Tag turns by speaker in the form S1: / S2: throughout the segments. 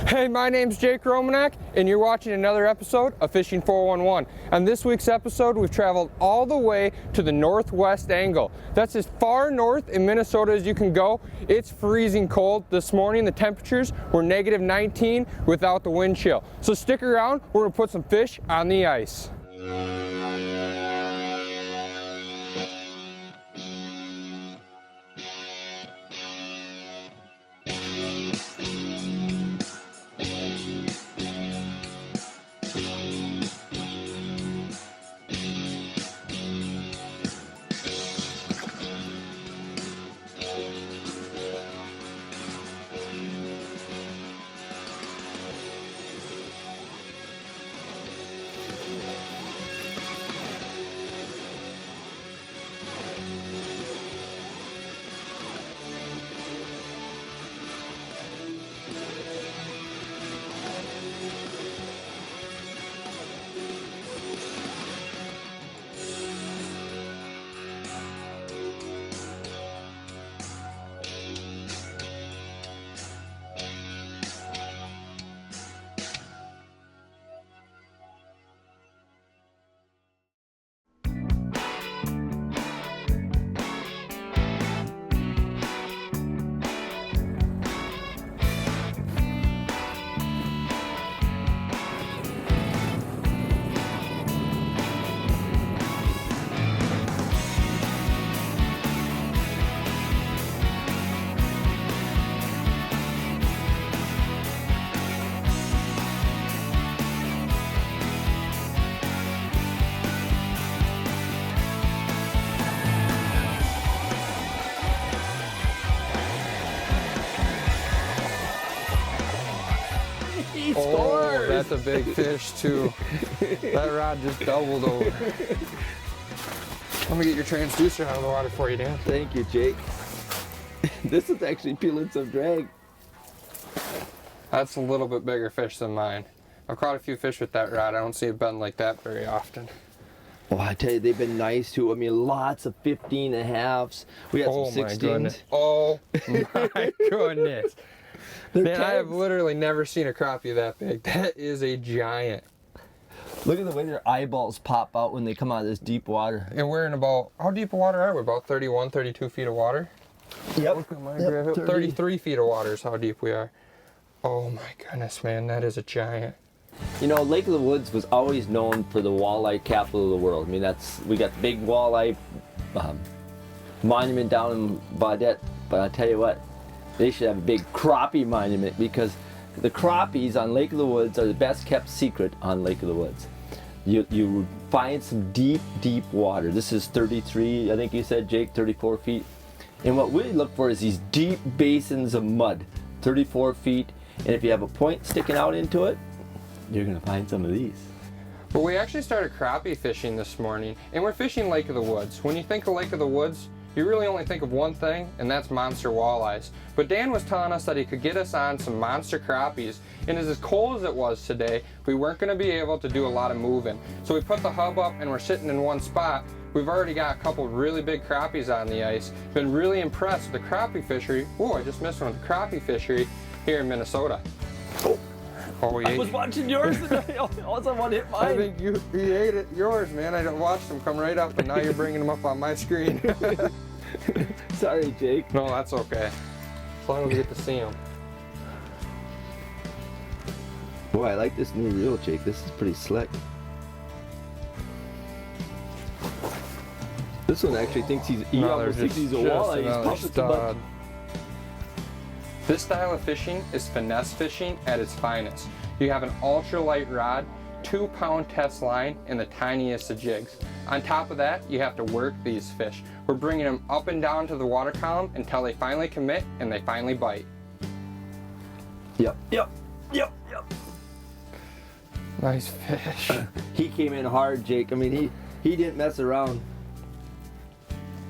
S1: Hey, my name's Jake Romanack, and you're watching another episode of Fishing 411. On this week's episode, we've traveled all the way to the northwest angle. That's as far north in Minnesota as you can go. It's freezing cold. This morning, the temperatures were negative 19 without the wind chill. So stick around, we're gonna put some fish on the ice. Oh, that's a big fish too. That rod just doubled over. Let me get your transducer out of the water for you, Dan.
S2: Thank you, Jake. This is actually peeling some drag.
S1: That's a little bit bigger fish than mine. I've caught a few fish with that rod. I don't see it bend like that very often.
S2: Oh, I tell you, they've been nice too. I mean, lots of 15 and a halves. We had some 16s.
S1: Oh my goodness. Man,
S2: Kegs.
S1: I have literally never seen a crappie that big. That is a giant.
S2: Look at the way their eyeballs pop out when they come out of this deep water.
S1: And we're in about, how deep of water are we? About 31, 32 feet of water?
S2: Yep.
S1: Look at my graph. 33 feet of water is how deep we are. Oh my goodness, man, that is a giant.
S2: You know, Lake of the Woods was always known for the walleye capital of the world. I mean, we got the big walleye monument down in Baudette, but I tell you what, they should have a big crappie monument, because the crappies on Lake of the Woods are the best kept secret on Lake of the Woods. You find some deep, deep water. This is 33, I think you said, Jake, 34 feet. And what we look for is these deep basins of mud, 34 feet. And if you have a point sticking out into it, you're gonna find some of these.
S1: Well, we actually started crappie fishing this morning, and we're fishing Lake of the Woods. When you think of Lake of the Woods, you really only think of one thing, and that's monster walleyes. But Dan was telling us that he could get us on some monster crappies, and as cold as it was today, we weren't going to be able to do a lot of moving. So we put the hub up and we're sitting in one spot. We've already got a couple really big crappies on the ice. Been really impressed with the crappie fishery. Oh, I just missed one with the crappie fishery here in Minnesota. Oh,
S2: I was watching yours and I also want to hit mine.
S1: I think you ate it, yours, man. I watched them come right up, and now you're bringing them up on my screen.
S2: Sorry, Jake.
S1: No, that's okay. As long as we get to see them.
S2: Boy, I like this new reel, Jake. This is pretty slick. This one actually thinks he almost thinks he's a walleye. He's pumping some mud.
S1: This style of fishing is finesse fishing at its finest. You have an ultralight rod, 2-pound test line, and the tiniest of jigs. On top of that, you have to work these fish. We're bringing them up and down to the water column until they finally commit and they finally bite.
S2: Yep.
S1: Nice fish.
S2: He came in hard, Jake. I mean, he didn't mess around.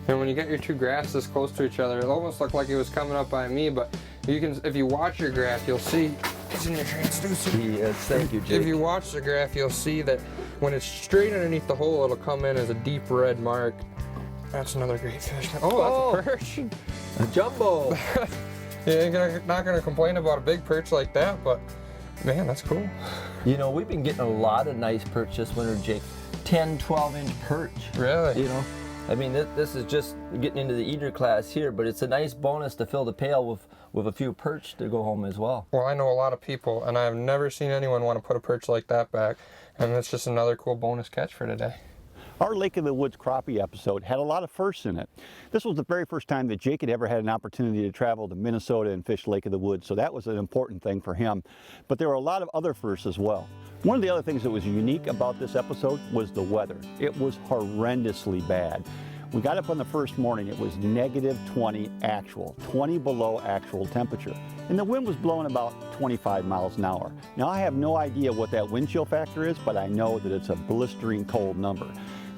S1: And when you get your two graphs this close to each other, it almost looked like he was coming up by me, but you can, if you watch your graph, you'll see, it's in your transducer.
S2: Yes, thank you, Jake.
S1: If you watch the graph, you'll see that when it's straight underneath the hole, it'll come in as a deep red mark. That's another great fish. Oh, that's a perch.
S2: A jumbo.
S1: Yeah, you're not gonna complain about a big perch like that, but Man, that's cool.
S2: You know, we've been getting a lot of nice perch this winter, Jake. 10, 12-inch perch.
S1: Really?
S2: You know, I mean, this is just getting into the eater class here, but it's a nice bonus to fill the pail with a few perch to go home as well.
S1: Well, I know a lot of people, and I've never seen anyone want to put a perch like that back, and that's just another cool bonus catch for today.
S3: Our Lake of the Woods crappie episode had a lot of firsts in it. This was the very first time that Jake had ever had an opportunity to travel to Minnesota and fish Lake of the Woods, so that was an important thing for him. But there were a lot of other firsts as well. One of the other things that was unique about this episode was the weather. It was horrendously bad. We got up on the first morning, it was -20 actual, 20 below actual temperature. And the wind was blowing about 25 miles an hour. Now I have no idea what that wind chill factor is, but I know that it's a blistering cold number.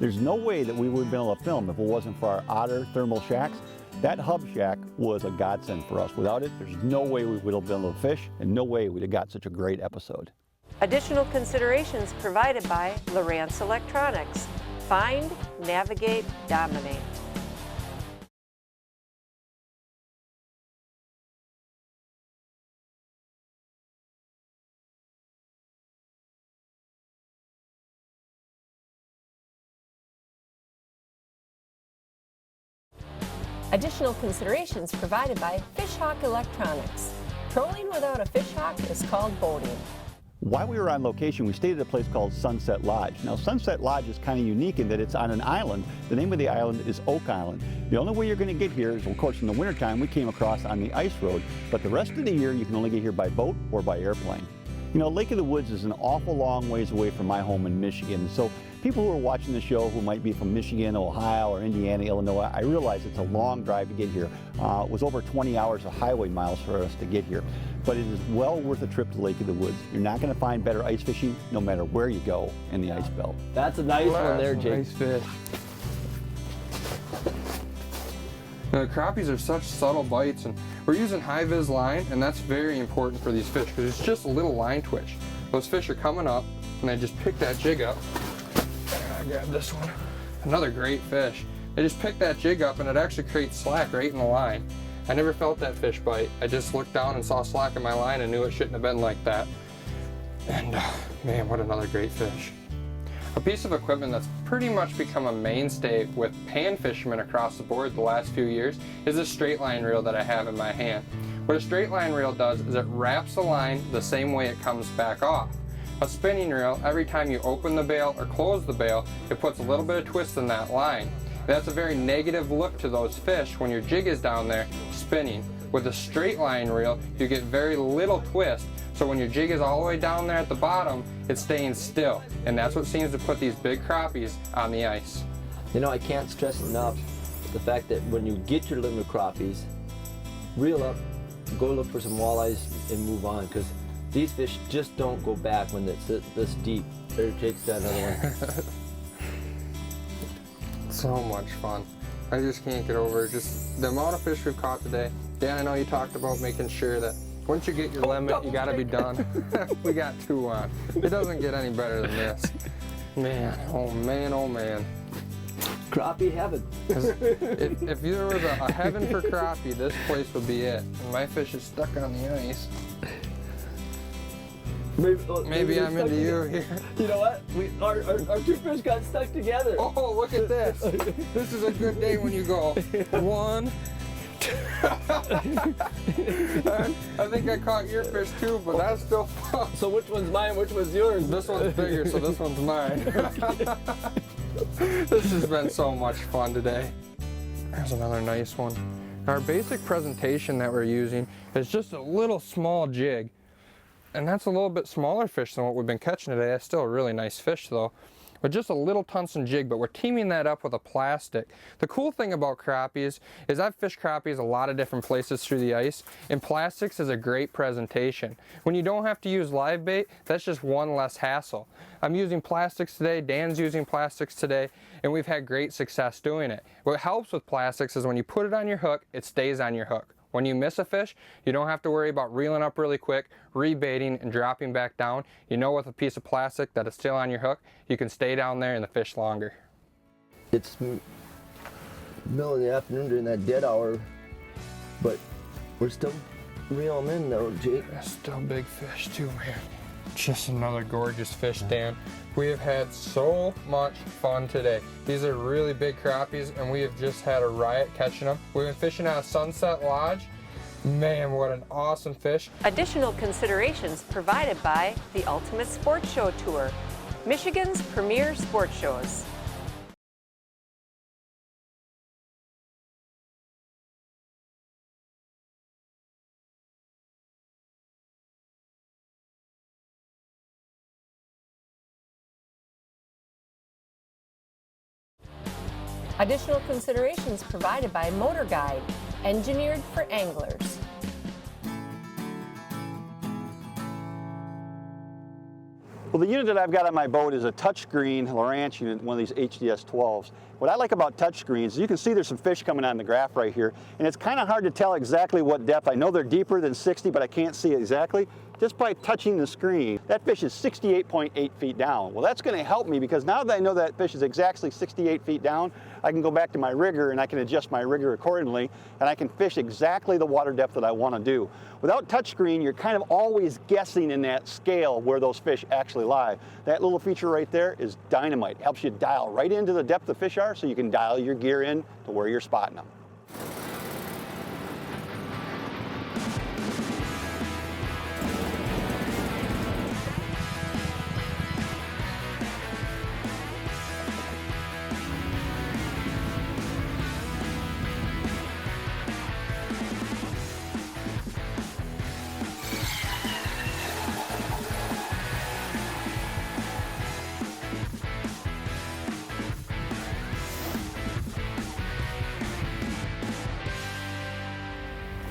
S3: There's no way that we would have been able to film if it wasn't for our Otter thermal shacks. That hub shack was a godsend for us. Without it, there's no way we would have been able to fish, and no way we'd have got such a great episode.
S4: Additional considerations provided by Lowrance Electronics. Find, navigate, dominate. Additional considerations provided by Fishhawk Electronics. Trolling without a fishhawk is called boating.
S3: While we were on location, we stayed at a place called Sunset Lodge. Now, Sunset Lodge is kind of unique in that it's on an island. The name of the island is Oak Island. The only way you're going to get here is, of course, in the wintertime, we came across on the ice road, but the rest of the year, you can only get here by boat or by airplane. You know, Lake of the Woods is an awful long ways away from my home in Michigan, so people who are watching the show who might be from Michigan, Ohio, or Indiana, Illinois, I realize it's a long drive to get here. It was over 20 hours of highway miles for us to get here, but it is well worth a trip to Lake of the Woods. You're not going to find better ice fishing no matter where you go in the ice belt.
S2: That's a nice one there, Jake.
S1: Nice fish. Now, crappies are such subtle bites, and we're using high-vis line, and that's very important for these fish because it's just a little line twitch. Those fish are coming up, and I just pick that jig up. I grab this one. Another great fish. They just pick that jig up, and it actually creates slack right in the line. I never felt that fish bite. I just looked down and saw slack in my line and knew it shouldn't have been like that. And man, what another great fish. A piece of equipment that's pretty much become a mainstay with pan fishermen across the board the last few years is a straight line reel that I have in my hand. What a straight line reel does is it wraps the line the same way it comes back off. A spinning reel, every time you open the bail or close the bail, it puts a little bit of twist in that line. That's a very negative look to those fish when your jig is down there spinning. With a straight line reel, you get very little twist, so when your jig is all the way down there at the bottom, it's staying still. And that's what seems to put these big crappies on the ice.
S2: You know, I can't stress enough the fact that when you get your limit crappies, reel up, go look for some walleyes and move on, because these fish just don't go back when it's this deep. There, Jake's got another one.
S1: So much fun. I just can't get over just the amount of fish we've caught today. Dan, I know you talked about making sure that once you get your limit, you gotta be done. We got 2 on. It doesn't get any better than this. Man, oh man, oh man.
S2: Crappie heaven.
S1: If there was a heaven for crappie, this place would be it. And my fish is stuck on the ice. Maybe I'm into you here.
S2: You know what? Our 2 fish got stuck together.
S1: Oh, look at this. This is a good day when you go 1, 2. I think I caught your fish too, but that's still fun.
S2: So which one's mine, which one's yours?
S1: This one's bigger, so this one's mine. This has been so much fun today. There's another nice one. Our basic presentation that we're using is just a little small jig. And that's a little bit smaller fish than what we've been catching today. That's still a really nice fish though. But just a little tungsten jig, but we're teaming that up with a plastic. The cool thing about crappies is I've fished crappies a lot of different places through the ice, and plastics is a great presentation. When you don't have to use live bait, that's just one less hassle. I'm using plastics today, Dan's using plastics today, and we've had great success doing it. What helps with plastics is when you put it on your hook, it stays on your hook. When you miss a fish, you don't have to worry about reeling up really quick, rebaiting, and dropping back down. You know with a piece of plastic that is still on your hook, you can stay down there and the fish longer.
S2: It's middle of the afternoon during that dead hour, but we're still reeling in though, Jake.
S1: There's still big fish too, man. Just another gorgeous fish, Dan. We have had so much fun today. These are really big crappies, and we have just had a riot catching them. We've been fishing out of Sunset Lodge. Man, what an awesome fish.
S4: Additional considerations provided by the Ultimate Sports Show Tour, Michigan's premier sports shows. Additional considerations provided by Motor Guide, engineered for anglers.
S3: Well, the unit that I've got on my boat is a touchscreen Lowrance unit, one of these HDS 12s. What I like about touchscreens is you can see there's some fish coming on the graph right here, and it's kind of hard to tell exactly what depth. I know they're deeper than 60, but I can't see exactly. Just by touching the screen, that fish is 68.8 feet down. Well, that's going to help me because now that I know that fish is exactly 68 feet down, I can go back to my rigger and I can adjust my rigger accordingly, and I can fish exactly the water depth that I want to do. Without touchscreen, you're kind of always guessing in that scale where those fish actually lie. That little feature right there is dynamite. It helps you dial right into the depth the fish are so you can dial your gear in to where you're spotting them.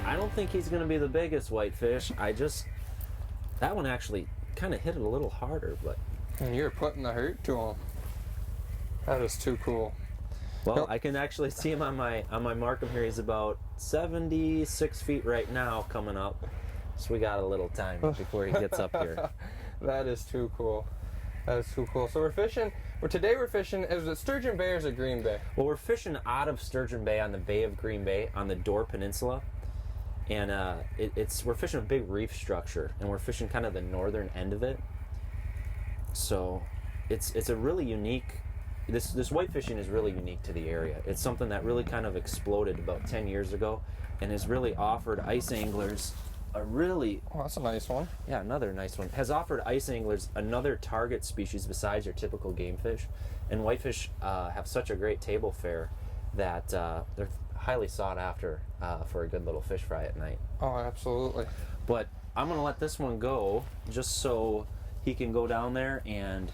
S2: I don't think he's going to be the biggest whitefish. That one actually kind of hit it a little harder, but.
S1: And you're putting the hurt to him. That is too cool.
S2: Well, I can actually see him on my markham here. He's about 76 feet right now coming up. So we got a little time before he gets up here.
S1: That is too cool. That is too cool. So we're fishing. Today we're fishing. Is it Sturgeon Bay or is it Green Bay?
S2: Well, we're fishing out of Sturgeon Bay on the Bay of Green Bay on the Door Peninsula. And we're fishing a big reef structure, and we're fishing kind of the northern end of it. So it's a really unique. This white fishing is really unique to the area. It's something that really kind of exploded about 10 years ago, and has really offered ice anglers a really.
S1: Oh, that's a nice one.
S2: Yeah, another nice one. Has offered ice anglers another target species besides your typical game fish, and whitefish have such a great table fare that they're highly sought after for a good little fish fry at night.
S1: Oh, absolutely.
S2: But I'm gonna let this one go just so he can go down there and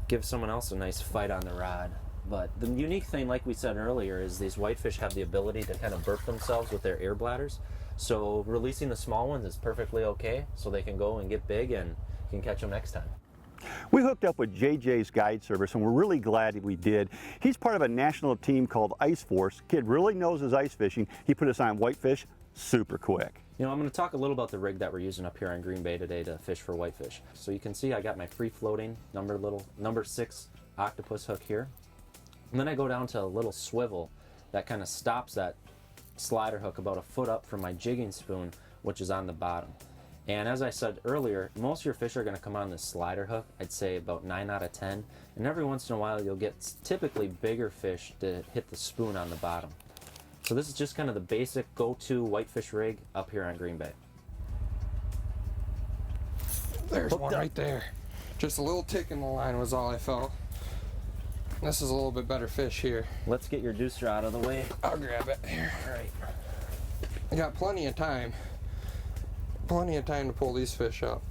S2: give someone else a nice fight on the rod. But the unique thing, like we said earlier, is these whitefish have the ability to kind of burp themselves with their air bladders. So releasing the small ones is perfectly okay, so they can go and get big and you can catch them next time.
S3: We hooked up with JJ's guide service, and we're really glad we did. He's part of a national team called Ice Force. Kid really knows his ice fishing. He put us on whitefish super quick.
S2: You know, I'm going to talk a little about the rig that we're using up here on Green Bay today to fish for whitefish. So you can see I got my free floating number 6 octopus hook here. And then I go down to a little swivel that kind of stops that slider hook about a foot up from my jigging spoon, which is on the bottom. And as I said earlier, most of your fish are going to come on this slider hook, I'd say about 9 out of 10. And every once in a while you'll get typically bigger fish to hit the spoon on the bottom. So this is just kind of the basic go-to whitefish rig up here on Green Bay.
S1: There's one right there. Just a little tick in the line was all I felt. This is a little bit better fish here.
S2: Let's get your deucer out of the way.
S1: I'll grab it here.
S2: All right.
S1: I got plenty of time. Plenty of time to pull these fish up.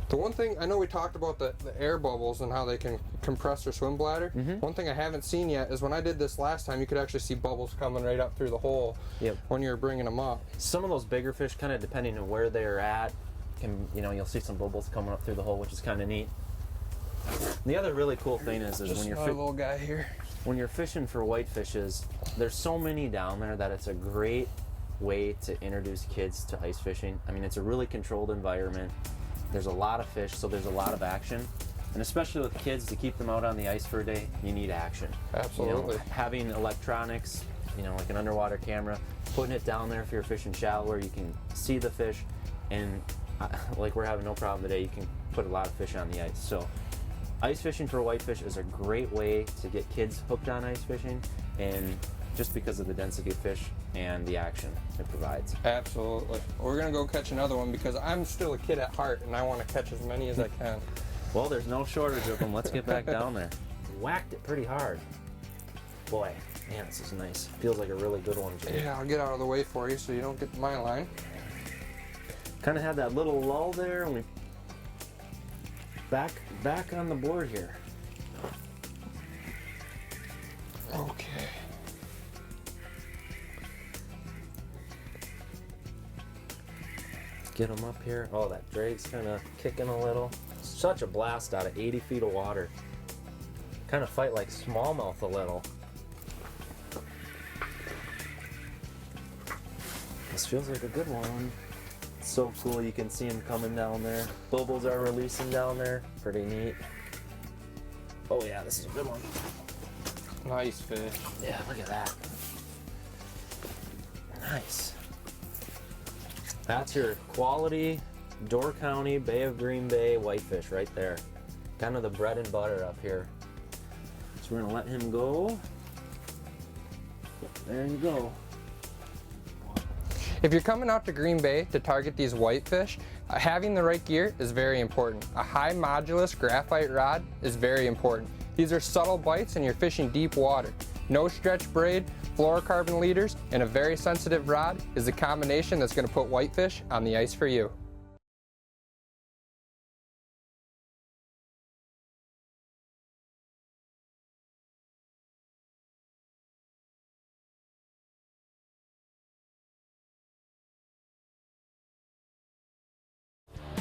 S1: The one thing, I know we talked about the air bubbles and how they can compress their swim bladder. One thing I haven't seen yet is when I did this last time, you could actually see bubbles coming right up through the hole when you were bringing them up.
S2: Some of those bigger fish, kind of depending on where they're at, you'll see some bubbles coming up through the hole, which is kind of neat. The other really cool thing is when you're
S1: little guy here.
S2: When you're fishing for whitefishes, there's so many down there that it's a great way to introduce kids to ice fishing. I mean, it's a really controlled environment. There's a lot of fish, so there's a lot of action. And especially with kids, to keep them out on the ice for a day, you need action.
S1: Absolutely.
S2: Having electronics, like an underwater camera, putting it down there if you're fishing shallow where you can see the fish,
S5: and like we're having no problem today, you can put a lot of fish on the ice. So ice fishing for whitefish is a great way to get kids hooked on ice fishing, and just because of the density of fish and the action it provides.
S1: Absolutely. We're gonna go catch another one because I'm still a kid at heart and I want to catch as many as I can.
S5: Well, there's no shortage of them. Let's get back down there. Whacked it pretty hard. Boy, man, this is nice. Feels like a really good one, Jake.
S1: Yeah, I'll get out of the way for you so you don't get to my line.
S5: Kind of had that little lull there, and we back on the board here.
S1: Okay.
S5: Get them up here. Oh, that drag's kind of kicking a little. Such a blast out of 80 feet of water. Kind of fight like smallmouth a little. This feels like a good one. It's so cool, you can see them coming down there. Bubbles are releasing down there. Pretty neat. Oh yeah, this is a good one.
S1: Nice fish.
S5: Yeah, look at that. Nice. That's your quality Door County, Bay of Green Bay whitefish right there. Kind of the bread and butter up here. So we're gonna let him go. There you go.
S1: If you're coming out to Green Bay to target these whitefish, having the right gear is very important. A high modulus graphite rod is very important. These are subtle bites and you're fishing deep water. No stretch braid, fluorocarbon leaders, and a very sensitive rod is the combination that's going to put whitefish on the ice for you.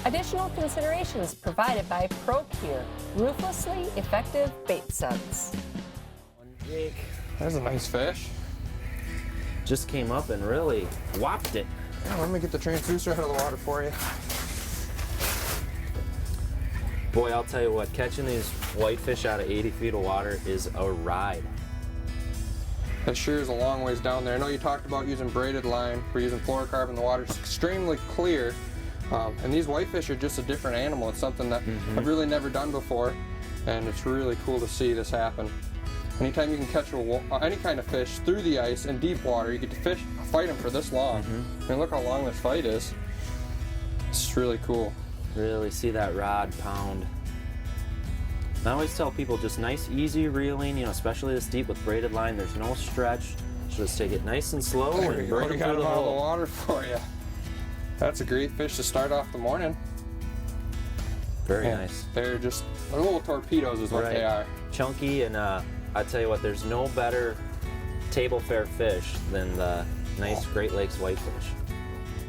S4: Additional considerations provided by ProCure, ruthlessly effective bait suds.
S5: Jake
S1: There's a nice fish.
S5: just came up and really whopped it.
S1: Yeah, let me get the transducer out of the water for you.
S5: Boy, I'll tell you what, catching these whitefish out of 80 feet of water is a ride.
S1: That sure is a long ways down there. I know you talked about using braided line. We're using fluorocarbon. The water's extremely clear. And these whitefish are just a different animal. It's something that I've really never done before, and it's really cool to see this happen. Anytime you can catch any kind of fish through the ice in deep water, you get to fight them for this long. I mean, look how long this fight is. It's really cool.
S5: Really see that rod pound. I always tell people just nice, easy reeling, you know, especially this deep with braided line. There's no stretch. Just take it nice and slow
S1: There
S5: and
S1: we go.
S5: bring
S1: We
S5: it
S1: got
S5: through
S1: them
S5: the
S1: out of the
S5: hole.
S1: water for you. That's a great fish to start off the morning.
S5: Very
S1: Yeah,
S5: nice.
S1: They're little torpedoes is what they are.
S5: Chunky, and I tell you what, there's no better table fare fish than the nice Great Lakes whitefish.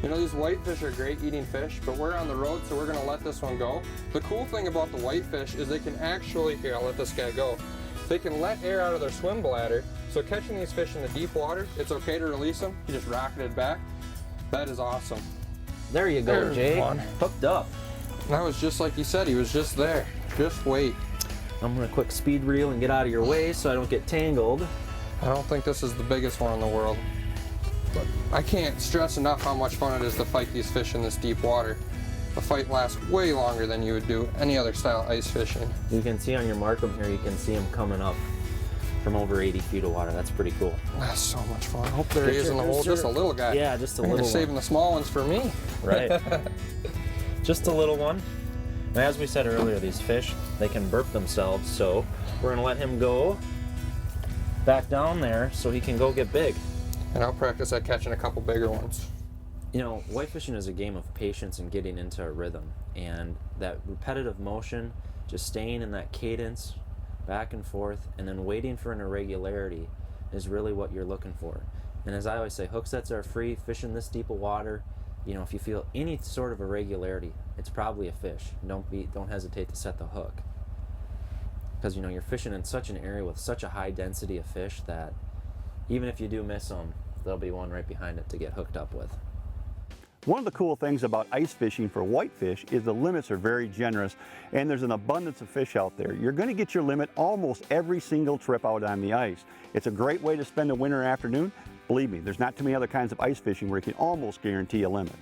S1: You know, these whitefish are great eating fish, but we're on the road, so we're gonna let this one go. The cool thing about the whitefish is they can actually, here, I'll let this guy go. They can let air out of their swim bladder, so catching these fish in the deep water, it's okay to release them. You just rocket it back. That is awesome.
S5: There you go,
S1: There's
S5: Jake.
S1: one.
S5: Hooked up.
S1: That was just like you said, he was just there. Just wait.
S5: I'm gonna quick speed reel and get out of your way so I don't get tangled.
S1: I don't think this is the biggest one in the world. But I can't stress enough how much fun it is to fight these fish in this deep water. The fight lasts way longer than you would do any other style ice fishing.
S5: You can see on your markham here, you can see them coming up from over 80 feet of water. That's pretty cool.
S1: That's so much fun. I hope there he is in the hole, just a little guy.
S5: Yeah, just a
S1: You're
S5: little one.
S1: saving the small ones for me.
S5: Right. Just a little one. And as we said earlier, these fish, they can burp themselves, so we're gonna let him go back down there so he can go get big.
S1: And I'll practice at catching a couple bigger ones.
S5: You know, whitefishing is a game of patience and getting into a rhythm, and that repetitive motion, just staying in that cadence back and forth and then waiting for an irregularity is really what you're looking for. And as I always say, hook sets are free. Fishing this deep of water, you know, if you feel any sort of irregularity, it's probably a fish. Don't hesitate to set the hook, because you know you're fishing in such an area with such a high density of fish that even if you do miss them, there'll be one right behind it to get hooked up with.
S3: One of the cool things about ice fishing for whitefish is the limits are very generous and there's an abundance of fish out there. You're going to get your limit almost every single trip out on the ice. It's a great way to spend a winter afternoon. Believe me, there's not too many other kinds of ice fishing where you can almost guarantee a limit.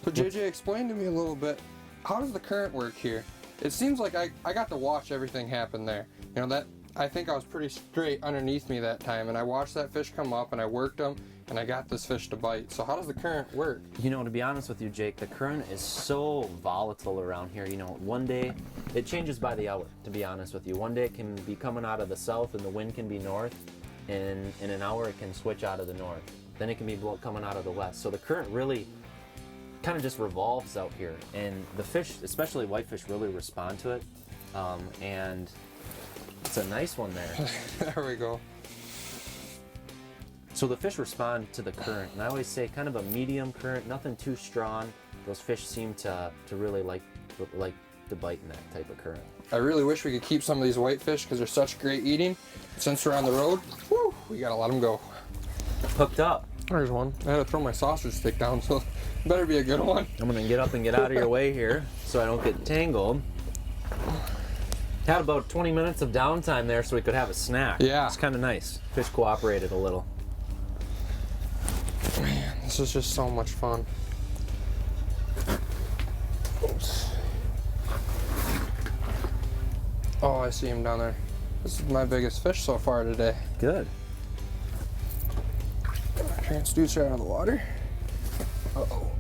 S1: So JJ, explain to me a little bit, how does the current work here? It seems like I got to watch everything happen there. You know, that I think I was pretty straight underneath me that time, and I watched that fish come up and I worked him and I got this fish to bite. So how does the current work?
S5: You know, to be honest with you, Jake, the current is so volatile around here. You know, one day it changes by the hour, to be honest with you. One day it can be coming out of the south and the wind can be north, and in an hour it can switch out of the north. Then it can be coming out of the west. So the current really kind of just revolves out here, and the fish, especially whitefish, really respond to it, and it's a nice one there.
S1: There we go.
S5: So the fish respond to the current, and I always say kind of a medium current, nothing too strong. Those fish seem to really like to bite in that type of current.
S1: I really wish we could keep some of these whitefish because they're such great eating. Since we're on the road, whew, we gotta let them go.
S5: Hooked up.
S1: There's one. I had to throw my sausage stick down, so it better be a good one.
S5: I'm gonna get up and get out of your way here so I don't get tangled. Had about 20 minutes of downtime there so we could have a snack.
S1: Yeah.
S5: It's kind of nice. Fish cooperated a little.
S1: Man, this is just so much fun. Oops. Oh, I see him down there. This is my biggest fish so far today.
S5: Good.
S1: Transducer out of the water. Uh-oh.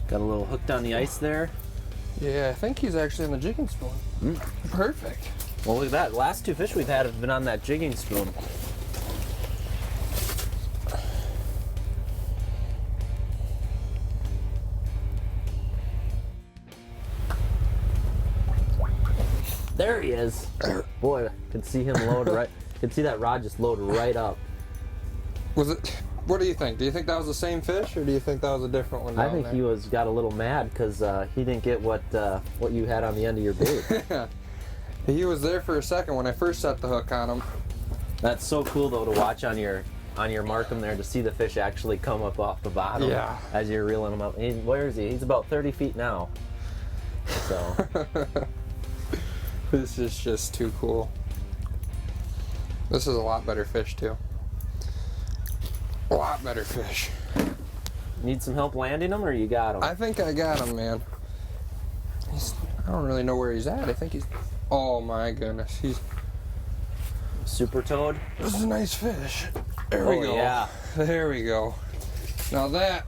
S5: Got a little hooked on the ice there.
S1: Yeah, I think he's actually in the jigging spoon. Perfect.
S5: Well, look at that. Last two fish we've had have been on that jigging spoon. There he is. Boy, I can see him load right. Can see that rod just load right up.
S1: Was it? What do you think? Do you think that was the same fish, or do you think that was a different one down
S5: I think
S1: there?
S5: he got a little mad because he didn't get what you had on the end of your bait.
S1: He was there for a second when I first set the hook on him.
S5: That's so cool though to watch on your markham there, to see the fish actually come up off the bottom.
S1: Yeah.
S5: As you're reeling him up. Where is he? He's about 30 feet now. So
S1: This is just too cool. This is a lot better fish too. A lot better fish.
S5: need some help landing him, or you got him?
S1: I think I got him, man. I don't really know where he's at. I think he's... Oh my goodness. He's...
S5: Super toad.
S1: This is a nice fish. There we go.
S5: Yeah.
S1: There we go. Now that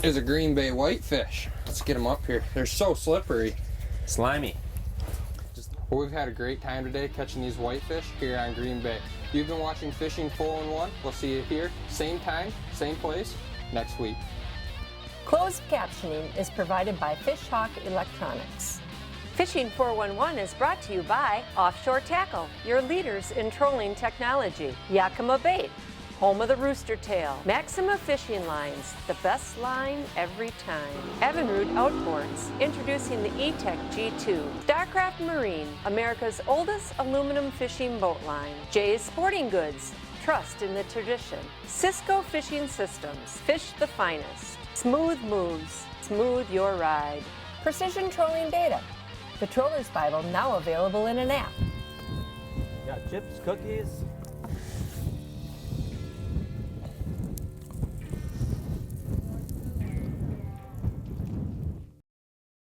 S1: is a Green Bay whitefish. Let's get him up here. They're so slippery.
S5: Slimy.
S1: Well, we've had a great time today catching these whitefish here on Green Bay. You've been watching Fishing 411. We'll see you here, same time, same place, next week.
S4: Closed captioning is provided by Fishhawk Electronics.
S6: Fishing 411 is brought to you by Offshore Tackle, your leaders in trolling technology. Yakima Bait, home of the rooster tail. Maxima Fishing Lines, the best line every time. Evinrude Outboards, introducing the E-Tech G2. Starcraft Marine, America's oldest aluminum fishing boat line. Jay's Sporting Goods, trust in the tradition. Cisco Fishing Systems, fish the finest. Smooth moves, smooth your ride.
S4: Precision Trolling Data, the Troller's Bible now available in an app.
S5: Got chips, cookies,